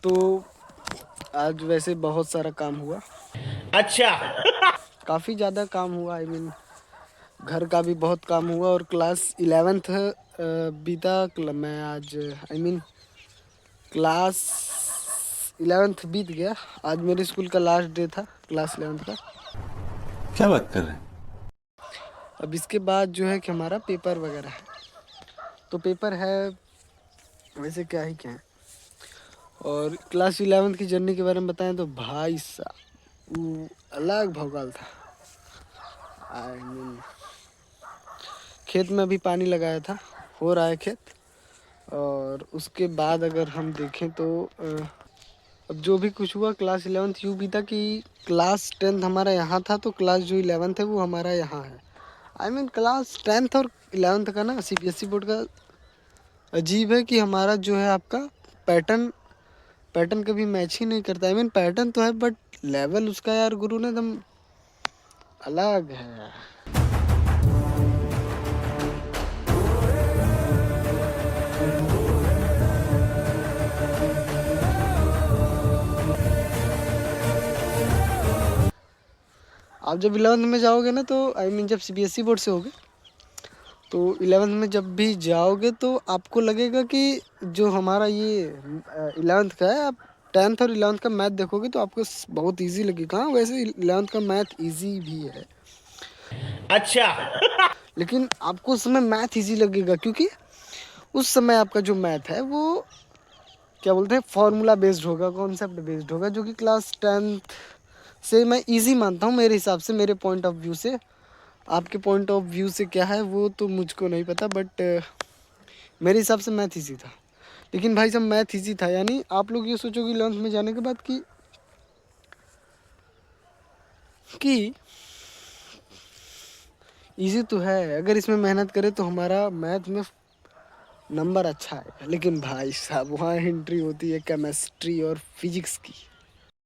तो आज वैसे बहुत सारा काम हुआ। अच्छा। काफ़ी ज़्यादा काम हुआ। घर का भी बहुत काम हुआ और क्लास 11th बीता। मैं आज क्लास 11th बीत गया। आज मेरे स्कूल का लास्ट डे था क्लास 11th का। क्या बात कर रहे हैं? अब इसके बाद जो है कि हमारा पेपर वगैरह है, तो पेपर है वैसे क्या ही क्या है। और क्लास 11th की जर्नी के बारे में बताएं तो भाई साहब वो अलग भौकाल था। आई मीन खेत में अभी पानी लगाया था, हो रहा है खेत। और उसके बाद अगर हम देखें तो अब जो भी कुछ हुआ क्लास 11th यूँ भी था कि क्लास 10th हमारा यहाँ था, तो क्लास जो 11th है वो हमारा यहाँ है। क्लास 10th और 11th का ना CBSE बोर्ड का अजीब है कि हमारा जो है आपका पैटर्न पैटर्न कभी मैच ही नहीं करता। पैटर्न तो है बट लेवल उसका यार गुरु ने एकदम अलग है। आप जब 11th में जाओगे ना तो जब CBSE बोर्ड से होगे तो 11th में जब भी जाओगे तो आपको लगेगा कि जो हमारा ये 11th का है, आप 10th और 11th का मैथ देखोगे तो आपको बहुत इजी लगेगा। हाँ वैसे 11th का मैथ इजी भी है, अच्छा। लेकिन आपको उस समय मैथ इजी लगेगा क्योंकि उस समय आपका जो मैथ है वो क्या बोलते हैं फॉर्मूला बेस्ड होगा, कॉन्सेप्ट बेस्ड होगा, जो कि क्लास 10th से मैं इजी मानता हूँ मेरे हिसाब से, मेरे पॉइंट ऑफ व्यू से। आपके पॉइंट ऑफ व्यू से क्या है वो तो मुझको नहीं पता, बट मेरे हिसाब से मैथ इजी था। लेकिन भाई साहब मैथ इजी था यानी आप लोग ये सोचोगे 11th में जाने के बाद कि इजी तो है, अगर इसमें मेहनत करें तो हमारा मैथ में नंबर अच्छा है। लेकिन भाई साहब वहाँ एंट्री होती है केमिस्ट्री और फिजिक्स की।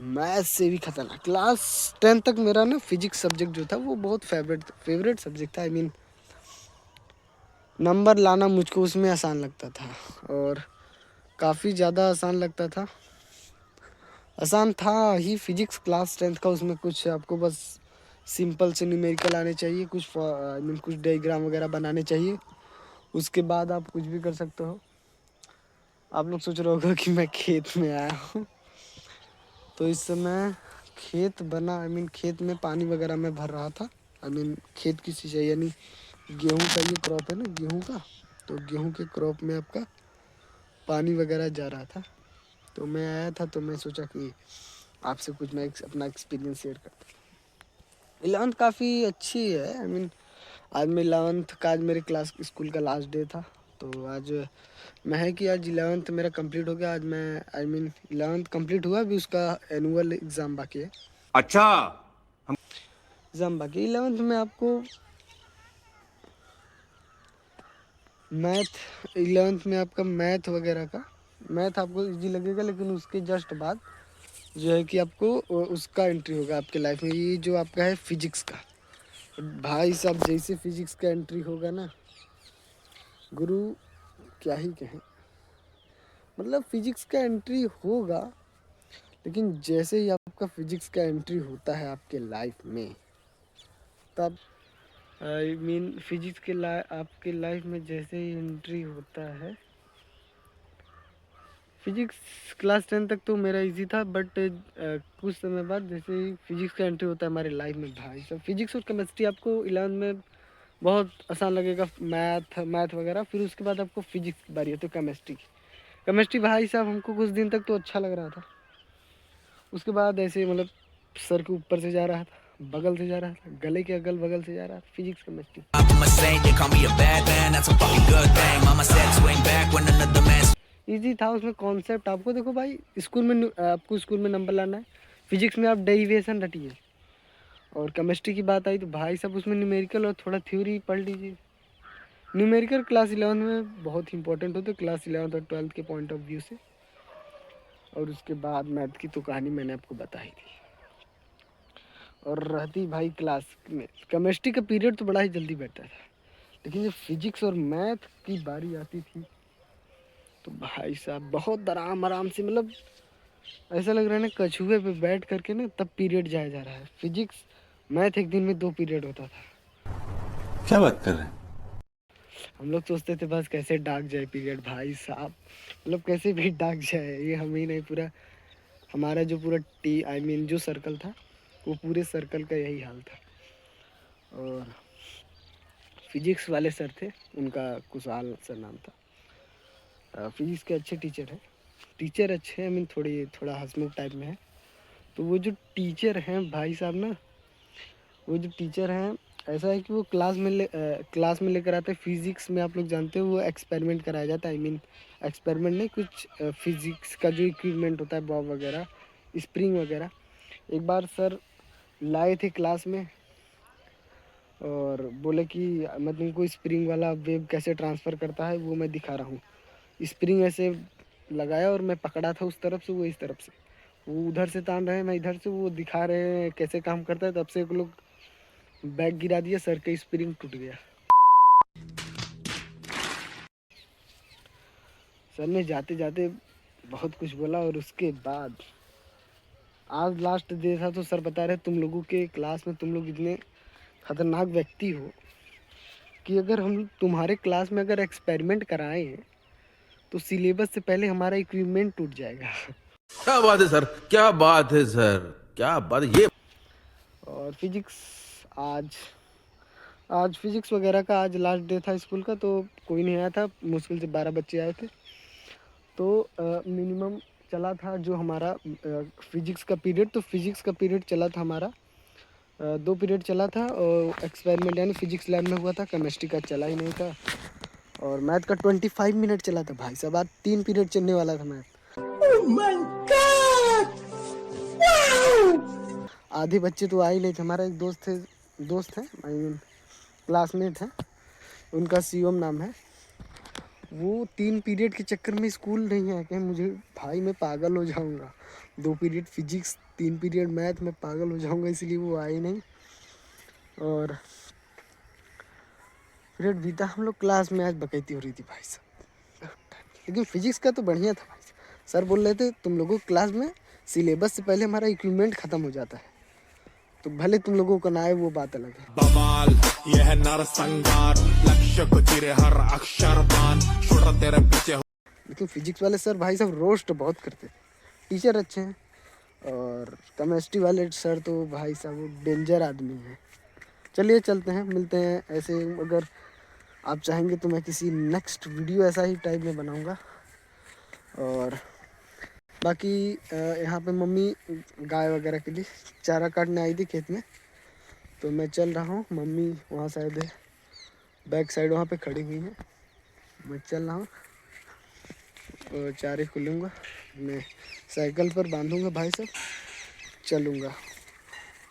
मैथ से भी खतरनाक। क्लास 10 तक मेरा ना फिजिक्स सब्जेक्ट जो था वो बहुत फेवरेट सब्जेक्ट था। नंबर लाना मुझको उसमें आसान लगता था और काफ़ी ज़्यादा आसान लगता था। आसान था ही फिजिक्स क्लास 10th का। उसमें कुछ आपको बस सिंपल से न्यूमेरिकल आने चाहिए, कुछ डायग्राम वगैरह बनाने चाहिए, उसके बाद आप कुछ भी कर सकते हो। आप लोग सोच रहे होगा कि मैं खेत में आया हूँ, तो इस समय खेत बना खेत में पानी वगैरह मैं भर रहा था। खेत की सिंचाई यानी गेहूं का ये क्रॉप है ना, गेहूं का, तो गेहूं के क्रॉप में आपका पानी वगैरह जा रहा था। तो मैं आया था तो मैं सोचा कि आपसे कुछ मैं अपना एक्सपीरियंस शेयर करता हूँ। 11th काफ़ी अच्छी है। आज मैं 11th का आज मेरे क्लास स्कूल का लास्ट डे था, तो आज मैं है कि आज 11th मेरा कंप्लीट हो गया। आज मैं 11th कंप्लीट हुआ, अभी उसका एनुअल एग्ज़ाम बाकी है। अच्छा। एग्ज़ाम बाकी 11th में आपको मैथ 11th में आपका मैथ वगैरह का मैथ आपको इजी लगेगा, लेकिन उसके जस्ट बाद जो है कि आपको उसका एंट्री होगा आपके लाइफ में, ये जो आपका है फिजिक्स का। भाई साहब जैसे फिजिक्स का एंट्री होगा ना गुरु, क्या ही कहें। फिजिक्स का एंट्री होगा, लेकिन जैसे ही आपका फिजिक्स का एंट्री होता है आपके लाइफ में, तब फिजिक्स के आपके लाइफ में जैसे ही एंट्री होता है, फिजिक्स क्लास 10 तक तो मेरा इजी था, बट कुछ समय बाद जैसे ही फिजिक्स का एंट्री होता है हमारे लाइफ में, भाई साहब फिजिक्स और केमिस्ट्री आपको 11th में बहुत आसान लगेगा, मैथ वगैरह। फिर उसके बाद आपको फिजिक्स की बारी है तो केमिस्ट्री भाई साहब हमको कुछ दिन तक तो अच्छा लग रहा था, उसके बाद ऐसे सर के ऊपर से जा रहा था, बगल से जा रहा था, गले के अगल बगल से जा रहा था फिजिक्स केमिस्ट्री। इजी था उसमें कॉन्सेप्ट। आपको देखो भाई स्कूल में आपको स्कूल में नंबर लाना है, फिजिक्स में आप डेरिवेशन रटिए, और केमिस्ट्री की बात आई तो भाई साहब उसमें न्यूमेरिकल और थोड़ा थ्योरी पढ़ लीजिए। न्यूमेरिकल क्लास 11 में बहुत इंपॉर्टेंट होते क्लास 11 और 12th के पॉइंट ऑफ व्यू से। और उसके बाद मैथ की तो कहानी मैंने आपको बताई थी। और रहती भाई क्लास में केमिस्ट्री का पीरियड तो बड़ा ही जल्दी बैठता था, लेकिन जब फिजिक्स और मैथ की बारी आती थी तो भाई साहब बहुत आराम आराम से, मतलब ऐसा लग रहा है ना कछुए पे बैठ करके ना तब पीरियड जाया जा रहा है। फिजिक्स मैथ एक दिन में 2 पीरियड होता था। क्या बात कर रहे हैं? हम लोग सोचते थे बस कैसे डाक जाए पीरियड भाई साहब, मतलब कैसे भी डाक जाए, ये हम ही नहीं पूरा हमारा जो पूरा जो सर्कल था वो पूरे सर्कल का यही हाल था। और फिजिक्स वाले सर थे, उनका कुशाल सर नाम था। फिजिक्स के अच्छे टीचर हैं, टीचर अच्छे हैं, थोड़ा हंसमुख टाइप में है। तो वो जो टीचर हैं भाई साहब ना, वो जो टीचर हैं ऐसा है कि वो क्लास में लेकर आते हैं। फिजिक्स में आप लोग जानते हो वो एक्सपेरिमेंट कराया जाता है, एक्सपेरिमेंट नहीं, कुछ फिजिक्स का जो इक्विपमेंट होता है, बॉब वगैरह, स्प्रिंग वगैरह। एक बार सर लाए थे क्लास में और बोले कि मैं तुमको स्प्रिंग वाला वेव कैसे ट्रांसफ़र करता है वो मैं दिखा रहा हूँ। स्प्रिंग ऐसे लगाया और मैं पकड़ा था उस तरफ से, वो इस तरफ से, वो उधर से तान रहे हैं, मैं इधर से, वो दिखा रहे हैं कैसे काम करता है। तब से एक लोग बैग गिरा दिया, सर का स्प्रिंग टूट गया। सर ने जाते जाते बहुत कुछ बोला और उसके बाद आज लास्ट डे था तो सर बता रहे तुम लोगों के क्लास में तुम लोग इतने खतरनाक व्यक्ति हो कि अगर हम तुम्हारे क्लास में अगर एक्सपेरिमेंट कराएं तो सिलेबस से पहले हमारा इक्विपमेंट टूट जाएगा। क्या बात है सर, क्या बात है सर, क्या बात है ये। और फिजिक्स आज फिजिक्स वगैरह का आज लास्ट डे था स्कूल का, तो कोई नहीं आया था, मुश्किल से 12 बच्चे आए थे। तो मिनिमम चला था जो हमारा फिजिक्स का पीरियड, तो फिजिक्स का पीरियड चला था हमारा 2 पीरियड चला था, और एक्सपेरिमेंट यानी फिजिक्स लैब में हुआ था, केमिस्ट्री का चला ही नहीं था। और मैथ का 25 मिनट चला था भाई साहब, आज 3 पीरियड चलने वाला था मैथ। आधे बच्चे तो आ ही नहीं थे। हमारा एक दोस्त है क्लासमेट है, उनका सीओम नाम है। वो 3 पीरियड के चक्कर में स्कूल नहीं आया, कहीं मुझे भाई मैं पागल हो जाऊंगा। 2 पीरियड फिजिक्स, 3 पीरियड मैथ, में पागल हो जाऊंगा, इसलिए वो आए नहीं। और पीरियड बीता, हम लोग क्लास में आज बकैती हो रही थी भाई साहब। लेकिन फिजिक्स का तो बढ़िया था भाई साहब। सर बोल रहे थे तुम लोगों क्लास में सिलेबस से पहले हमारा इक्विपमेंट ख़त्म हो जाता है, तो भले तुम लोगों को ना आए वो बात अलग है। बवाल ये है नरसंहार, लक्ष्य को चिरे हर अक्षर बान, छोड़ा तेरे पीछे। लेकिन फिजिक्स वाले सर भाई साहब रोस्ट बहुत करते थे, टीचर अच्छे हैं। और केमिस्ट्री वाले सर तो भाई साहब वो डेंजर आदमी हैं। चलिए चलते हैं, मिलते हैं। ऐसे अगर आप चाहेंगे तो मैं किसी नेक्स्ट वीडियो ऐसा ही टाइप में बनाऊंगा। और बाकी यहाँ पे मम्मी गाय वगैरह के लिए चारा काटने आई थी खेत में, तो मैं चल रहा हूँ। मम्मी वहाँ शायद बैक साइड वहाँ पे खड़ी हुई हैं, मैं चल रहा हूँ और चारे को लूँगा, मैं साइकिल पर बांधूँगा भाई साहब, चलूँगा।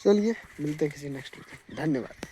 चलिए मिलते हैं किसी नेक्स्ट वीडियो, धन्यवाद।